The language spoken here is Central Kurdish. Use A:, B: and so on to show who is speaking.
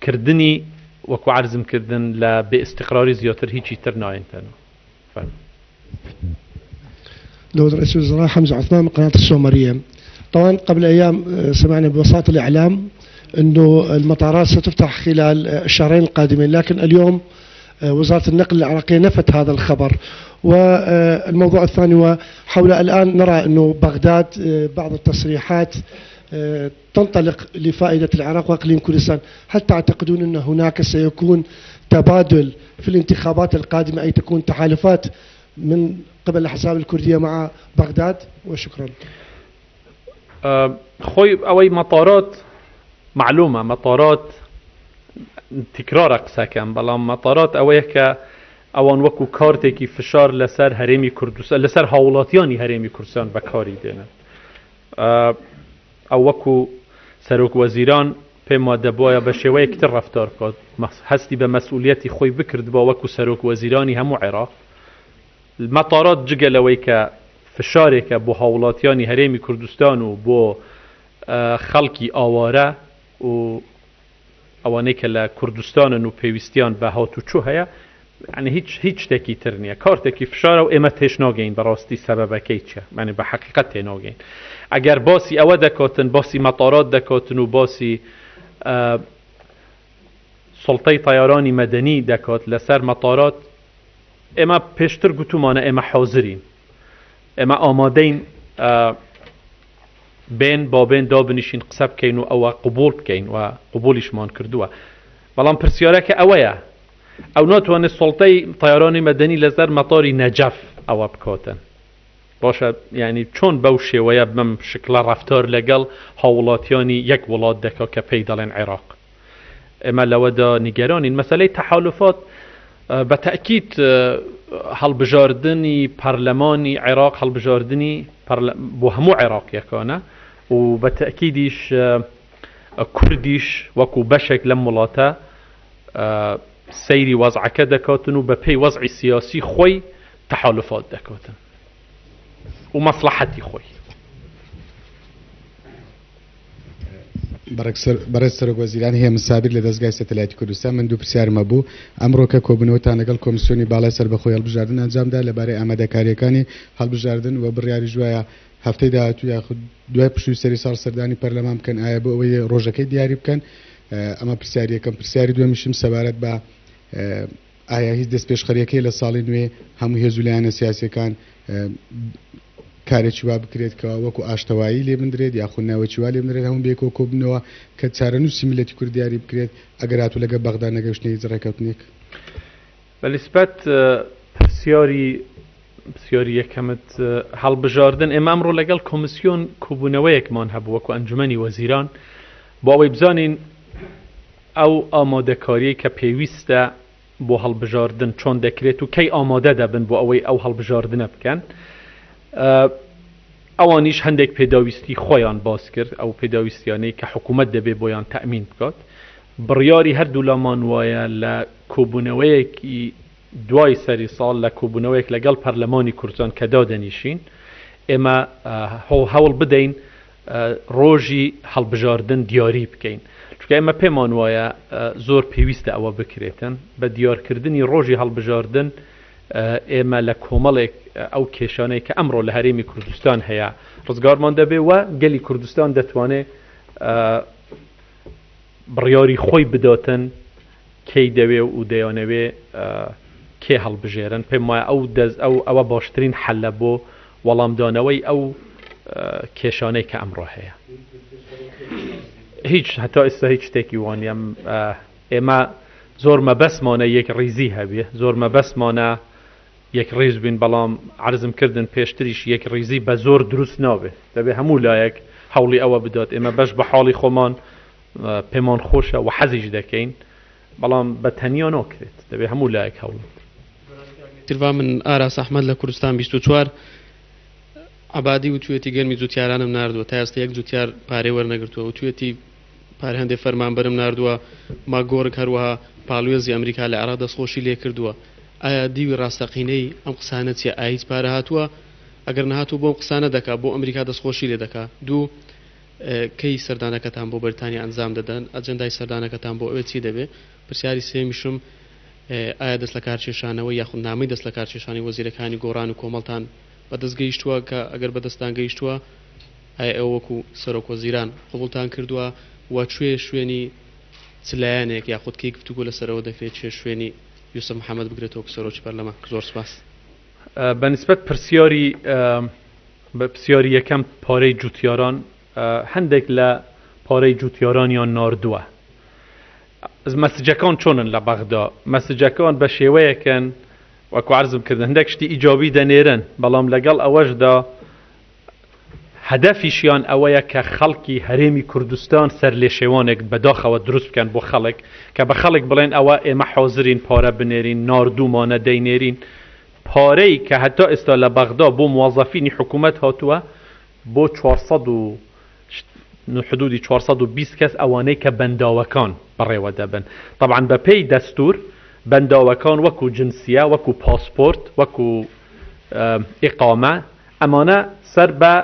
A: كردني وەکو عرزم کردن لە بێئستقراری زیاتر هیچی تر ناینتەنەوە.
B: دولة رئيس الوزراء حمزة عثمان من قناة السومرية. طبعا قبل أيام سمعنا بوساطة الإعلام أنه المطارات ستفتح خلال الشهرين القادمين، لكن اليوم وزارة النقل العراقية نفت هذا الخبر. والموضوع الثاني وحول الآن نرى أنه بغداد بعض التصريحات تنطلق لفائدة العراق وإقليم كردستان، هل تعتقدون أن هناك سيكون تبادل في الانتخابات القادمة، أي تكون تحالفات من قبل الأحزاب الكردية مع بغداد؟ وشكرا.
A: خوي أوي مطارات معلومة، مطارات تكرار قساكم، بلام مطارات أويك اوان وكو كارتێکی فشار لەسەر هەرێمی کوردستان لەسەر هاوڵاتیانی هەرێمی کوردستان بەکاری دێنن. ئەو وەکو سەرۆک وەزیران پێم وا دەبوایە بە شێوەیەکتر ڕەفتار بکات، هەستی بە مەسئولیەتی خۆی بکردبەوە وەکو سەرۆک وەزیرانی هەموو عێراق. مەطارات جگە لەوەی کە فشارێکە بۆ هاوڵاتیانی هەرێمی کوردستان و بۆ خەڵکی ئاوارە و ئەوانەی کە لە کوردستانن و پێویستیان بە هاتوچۆ هەیە، يعني هیچ شتێکی تر نییە، کارتێکی فشارە و ئێمە تێش ناگەین بەڕاستی سەبەبەکەی چیە، يعني بە حەقیقەت تێ ناگەین. ئەگەر باسی ئەوە دەکاتن، باسی مەطارات دەکاتن و باسی سڵتەی تایارانی مەدەنی دەکات لەسەر مەطارات، ئێمە پێشتر گوتومانە ئێمە حاضرین، ئێمە ئامادەین بێن با بێن دابنیشین قسە بکەین و ئەوە قبول بکەین و قبولیشمان کردووە. بەڵام پرسیارەکە ئەوەیە، ئەو ناتوانێت سڵتەی تایارانی مەدەنی لەسەر مەطاری نەجەف ئەوە بکاتن. باشە، یعنی چۆن بەو شێوەیە بەم شکلە ڕەفتار لەگەڵ هاوڵاتیانی یەک وڵات دەکات کە پێی دەڵێن عێراق. ئێمە لەوەدا نیگەرانین. مەسەلەی تەحالوفات بە تەئکید هەڵبژاردنی پەرلەمانی عێراق، هەڵبژاردننی بۆ هەموو عێراقیەکانە و بە تەئکیدیش کوردیش وەکو بەشێک لەم وڵاتە سەیری وەزعەکە دەکاتن و بە پێی وەزعی سیاسی خۆی تەحالوفات دەکاتن و مەسلحەتی خۆی.
C: بەڕێز سەرۆک وەزیران هەیە مسابر لە دەستگای سەتەلایتی کوردستان، من دوو پرسیارمە بوو. ئەمڕۆکە کۆبوونەوەتان لەگەڵ کۆمیسیۆنی باڵای سەربەخۆی هەڵبژاردن ئەنجامدا لەبارەی ئامادەکاریەکانی هەڵبژاردن و بڕیاری ژوایە هەفتەی داهاتوو یاخود دوای پشووی سەری ساڵ سەردانی پەرلەمان بکەن، ئایا بۆ ئەوەی ڕۆژەکەی دیاری بکەن؟ ئەمە پرسیاریەکەم. پرسیاری دووەمیشم سەبارەت بە ئایا هیچ دەست پێشخەریەکەی لە ساڵی نوێ هەموو هێزولایەنە سیاسیەکان کارێکی وا بکرێتکەوە وەکو ئاشتەوایی لێ بندرێت یاخود ناوەچی وا لێ بندرێت، هەموو بێکەوە کۆبنەوە کە چارەنووسی میلەتی کورد دیاری بکرێت ئەگەر هاتوو لەگە بەغدا نەگەشتنی ڕێکەوتنێک.
A: بەنسبەت پرسیاری یەکەمت هەڵبژاردن، ئێمە ئەمڕۆ لەگەڵ کۆمیسیۆن کۆبوونەوەیەکمان هەبوو وەکو ئەنجومەنی وەزیران بۆ ئەوەی بزانین ئەو ئامادەکاریەی کە پێویستە بۆ هەڵبژاردن چۆن دەکرێت و کەی ئامادە دەبن بۆ ئەوەی ئەو هەڵبژاردنە بکەن. ئەوانیش هەندێک پێداویستی خۆیان باس کرد، ئەو پێداویستیانەی کە حکوومەت دەبێت بۆیان تەئمین بکات. بڕیاری هەردوو لامان وایە لە کۆبوونەوەیەکی دوای سەری ساڵ، لە کۆبوونەوەیەک لەگەڵ پەرلەمانی کوردستان کە دادەنیشین، ئێمە هەوڵ بدەین ڕۆژی هەڵبژاردن دیاری بکەین، چونکە ئێمە پێمان وایە زۆر پێویستە ئەوە بکرێتن. بە دیارکردنی ڕۆژی هەڵبژاردن ئێمە لە کۆمەڵێک ئەو کێشانەی کە ئەمڕۆ لە هەرێمی کوردستان هەیە ڕزگارمان دەبێ و گەلی کوردستان دەتوانێت بڕیاری خۆی بداتن کەی دەوێ و دەیانەوێ کێ هەڵبژێرن. پێم وایە ئەوە باشترین حەلە بۆ وەڵامدانەوەی ئەو کێشانەی کە ئەمڕۆ هەیە. هیچ هەتا ئێستا هیچ شتێکی وانیم. ئێمە زۆر مەبەسمانە یەک ڕیزی هەبێ، زۆر مەبەسمانە یەک ڕێز بین، بەڵام عرزم کردن پێشتریش یەک ڕیزی بە زۆر دروست نابێت، دەبێ هەموو لایەک هەوڵی ئەوە بدات. ئێمە بەش بە حاڵی خۆمان پێمان خۆشە و حەزیش دەکەین، بەڵام بە تەنیا ناکرێت، دەبێ هەموو لایەک هەوڵێت.
D: تروا من ئاراس ئەحمەد لە کوردستان 24 عبادی و توێتی گەرمی جوتیارانم ناردووە، تا ئێستا یەک جوتیار پارێ وەرنەگرتووە و توێتی پارە هەندێک فەرمانبەرم ناردووە. ماگۆرک هەروەها پاڵوێزی ئەمریکا لە عێراق دەستخۆشی لێ کردووە. ئایا دیوی ڕاستەقینەی ئەم قسانە چیە؟ ئایا هیچ پارە هاتووە؟ ئەگەر نەهاتوو بۆ ئەم قسانە دەکا بۆ ئەمریکا دەستخۆشی لێ دەکا؟ دوو کەی سەردانەکەتان بۆ بەرتانی ئەنجام دەدەن ئەجەندای سەردانەکەتان بۆ ئەوێ چی دەبێت پرسیاری سێمیشم ئایا دەست لە کارکێشانەوە یاخود نامی دەست لە کارکێشانی وەزیرەکانی گۆڕان و کۆمەڵتان بەدەست گەیشتووە کە ئەگەر بەدەستان گەیشتووە ئایا ئەو وەکو سەرۆک وەزیران قبوڵتان کردووە و کوێ شوێنی چلایەنێک یاخود کەی گفتوگۆ لەسەرەوە دەفێت چێ شوێنی یوسف محەممەد بگرێتەوە سەرۆکی پەرلەمان زۆر سپاس.
A: بەنسبەت پرسیاری یەکەم پارەی جوتیاران هەندێک لە پارەی جوتیارانیان ناردووە. مەسجەکان چۆنن لە بەغدا مەسجەکان بە شێوەیەکەن وەکو عەرزم کردن هەندێک شتی ئیجابی دەنێرن بەڵام لەگەڵ ئەوەشدا هەدەفیشیان ئەوەیە کە خەڵکی هەرێمی کوردستان سەر لێ شێوانێک بەداخەوە دروست بکەن بۆ خەڵک کە بە خەڵک بڵێن ئەوە ئێمە حاضرین پارە بنێرین ناردوومانە دەینێرین پارەی کە هەتا ئێستا لە بەغدا بۆ موظفینی حکوومەت هاتووە بۆ 400 حدودی 420 کەس ئەوانەی کە بەنداوەکان بەڕێوە دەبن طبعا بە پێی دەستور بەنداوەکان وەکو جنسیە وەکو پاسپۆرت وەکو ئیقامە ئەمانە سەر بە